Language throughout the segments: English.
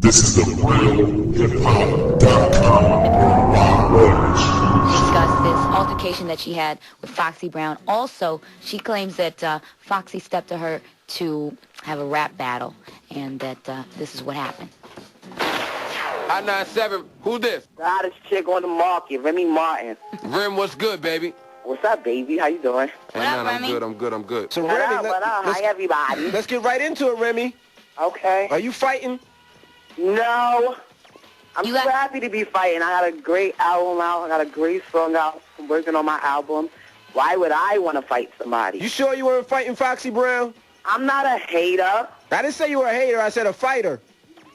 This is the realhiphop.com worldwide. Discuss this altercation that she had with Foxy Brown. Also, she claims that Foxy stepped to her to have a rap battle, and that this is what happened. I-97, who this? The hottest chick on the market, Remy Ma. Rem, what's good, baby? What's up, baby? How you doing? What up, I'm Remy? good, I'm good, I'm good. So What Remy, up? Hi, everybody. let's get right into it, Remy. Okay. Are you fighting? No. I'm You so got- happy to be fighting. I got a great album out. I got a great song out. I'm working on my album. Why would I want to fight somebody? You sure you weren't fighting Foxy Brown? I'm not a hater. I didn't say you were a hater. I said a fighter.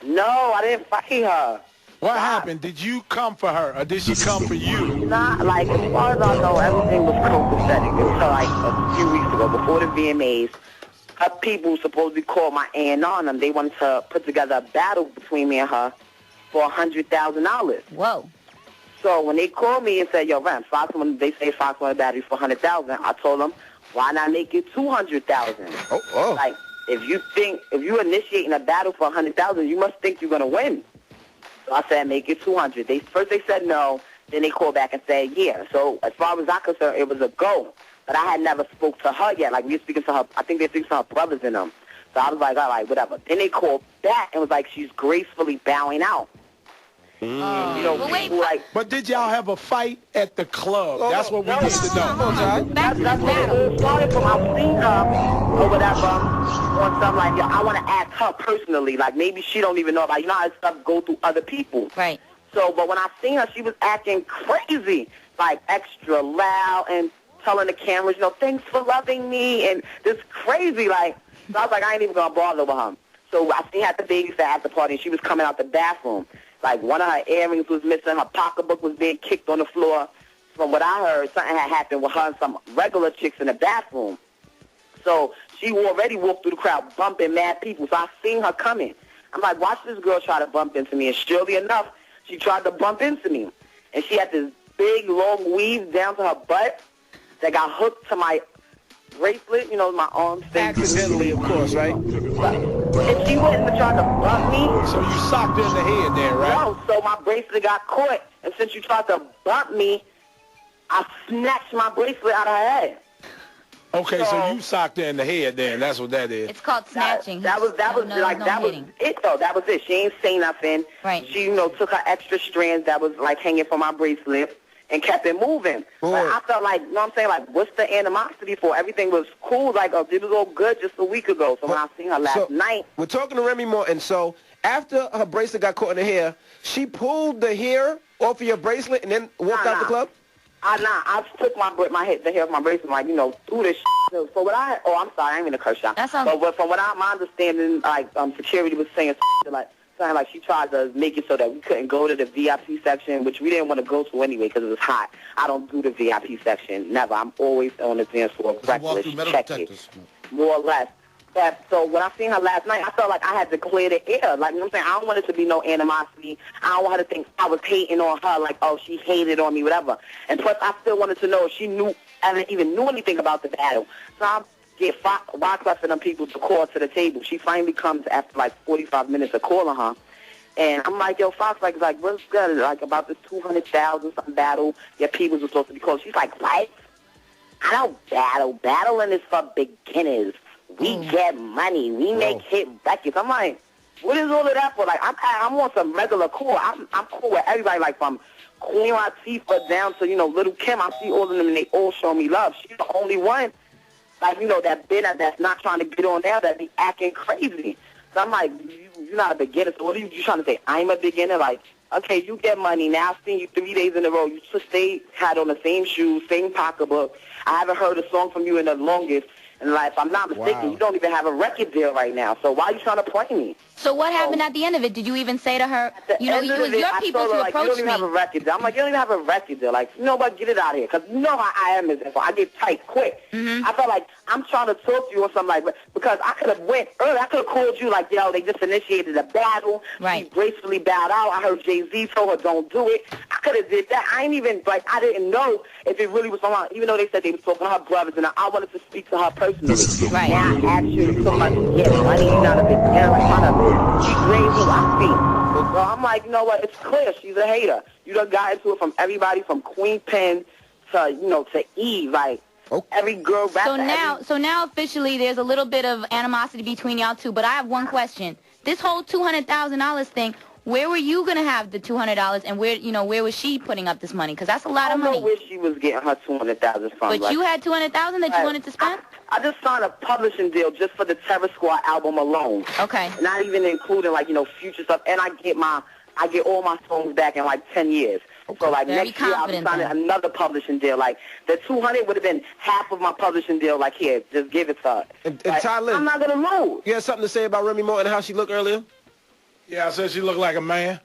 No, I didn't fight her. What happened? Did you come for her, or did she come for you? Not like, as far as I know, everything was copacetic until like a few weeks ago, before the VMAs. Her people supposedly called my A&R on them. They wanted to put together a battle between me and her for $100,000. Whoa. So when they called me and said, "Yo, Ram, when they say Fox wanted a battery for $100,000, I told them, why not make it $200,000? Oh. Like, if you're initiating a battle for $100,000, you must think you're gonna win. So I said, make it $200,000. They said no, then they called back and said yeah. So as far as I'm concerned, it was a go. But I had never spoke to her yet. Like, we were speaking to her. I think they're speaking to her brothers in them. So I was like, all right, whatever. Then they called back and was like, she's gracefully bowing out. You know, Well, wait, people like. But did y'all have a fight at the club? Oh, That's what we no, need to know. Back to the That's what battle. it started from. I've seen her or whatever on something like, yo, I want to ask her personally. Like, maybe she don't even know about it. You know how stuff go through other people. Right. So, but when I seen her, she was acting crazy, like extra loud and telling the cameras, you know, thanks for loving me, and this crazy, like, so I was like, I ain't even going to bother with her. So I seen her at the babysit after party, and she was coming out the bathroom. Like, one of her earrings was missing, her pocketbook was being kicked on the floor. From what I heard, something had happened with her and some regular chicks in the bathroom. So she already walked through the crowd bumping mad people, so I seen her coming. I'm like, watch this girl try to bump into me, and surely enough, she tried to bump into me. And she had this big, long weave down to her butt that got hooked to my bracelet, you know, my arm thing. Accidentally, of course, right? If she wouldn't have tried to bump me, So you socked her in the head there, right? no, so my bracelet got caught. And since you tried to bump me, I snatched my bracelet out of her head. Okay, so you socked her in the head then. That's what that is. It's called snatching. That was No it though. That was it. She ain't say nothing. Right. She, you know, took her extra strands that was like hanging from my bracelet and kept it moving. Boy. But I felt like, you know what I'm saying, like, what's the animosity for? Everything was cool, like, it was all good just a week ago. So when I seen her last night, We're talking to Remy Ma, and so after her bracelet got caught in the hair, she pulled the hair off of your bracelet and then walked out the club? I took the hair of my bracelet, like, you know, through this shit. So what I'm sorry, I ain't mean to curse y'all. That sounds- But from what my understanding, like, security was saying, like, something like she tried to make it so that we couldn't go to the VIP section, which we didn't want to go to anyway because it was hot. I don't do the VIP section, never. I'm always on the dance floor, breathless, check it, more or less. But, so when I seen her last night, I felt like I had to clear the air. Like, you know what I'm saying? I don't want it to be no animosity. I don't want her to think I was hating on her, like, oh, she hated on me, whatever. And plus, I still wanted to know if she knew, and even knew anything about the battle. So I get Wyclef and them people to call to the table. She finally comes after, like, 45 minutes of calling her. And I'm like, yo, Fox, like, what's good? Like, about this 200,000 something battle your people were supposed to be called. She's like, what? I don't battle. Battling is for beginners. We get money. We make hit records. I'm like, what is all of that for? Like, I'm on some regular cool. I'm cool with everybody, like, from Queen Latifah down to, you know, Little Kim. I see all of them, and they all show me love. She's the only one, like, you know, that's not trying to get on there, that be acting crazy. So I'm like, you're not a beginner. So what are you trying to say? I'm a beginner? Like, okay, you get money. Now I've seen you 3 days in a row. You had on the same shoes, same pocketbook. I haven't heard a song from you in the longest. And, like, if I'm not mistaken, you don't even have a record deal right now. So why are you trying to play me? So what happened at the end of it? Did you even say to her, you know, it was your people to like, approach you don't even me? have a record deal. I'm like, you don't even have a record deal. Like, you know what, get it out of here. Because you know how I am as info. I get tight quick. I felt like I'm trying to talk to you or something like that. Because I could have went earlier. I could have called you like, yo, they just initiated a battle. Right. She gracefully bowed out. I heard Jay-Z told her don't do it. could have did that. I ain't even, like, I didn't know if it really was from her, even though they said they were talking to her brothers, and I wanted to speak to her personally. Right. Now, actually, so much, yeah, money, you not a big deal, like, trying to, she drains who I see. So I'm like, you know what, it's clear, she's a hater. You done got into it from everybody, from Queen Pen to, you know, to Eve, like, every girl rapper. So now officially there's a little bit of animosity between y'all two, but I have one question. This whole $200,000 thing, where were you going to have the $200 and where was she putting up this money? Because that's a lot of money. I don't know where she was getting her $200,000 from. But like, you had $200,000 that you wanted to spend? I just signed a publishing deal just for the Terror Squad album alone. Okay. Not even including, like, future stuff. And I get all my songs back in, like, 10 years. So, like, next year I'll be signing another publishing deal. Like, the $200 would have been half of my publishing deal. Like, here, just give it to her. And like, Tyler, I'm not going to lose. You had something to say about Remy Ma and how she looked earlier? Yeah, I said she looked like a man.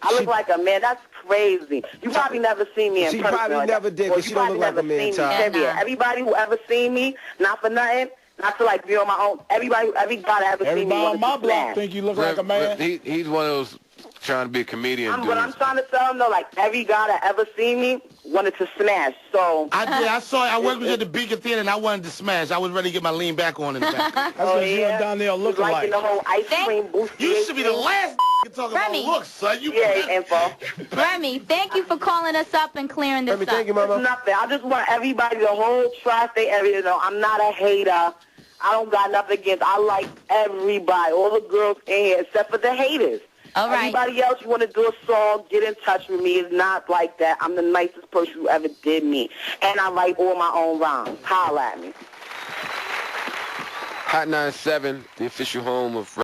I look like a man. That's crazy. You probably never seen me in person. She probably never did, because she don't look like a man, Tyler. Yeah, everybody who ever seen me, not for nothing, not to, like, be on my own, every guy that ever seen me Everybody on my block think you look like a man. He's one of those trying to be a comedian dudes. But I'm trying to tell him, though, like, every guy that ever seen me wanted to smash, so... I saw it. I worked with you at the Beacon Theater, and I wanted to smash. I was ready to get my lean back on in the back. That's what you were down there looking like. The whole ice cream boost. You should be the last to talk about looks, son. Info. Remy, thank you for calling us up and clearing this up. Thank you, Mama. It's nothing. I just want everybody, the whole tri-state area, to know I'm not a hater. I don't got nothing against. I like everybody, all the girls in here, except for the haters. All right. Everybody else, you want to do a song, get in touch with me. It's not like that. I'm the nicest person who ever did me. And I write all my own rhymes. Holla at me. Hot 97, the official home of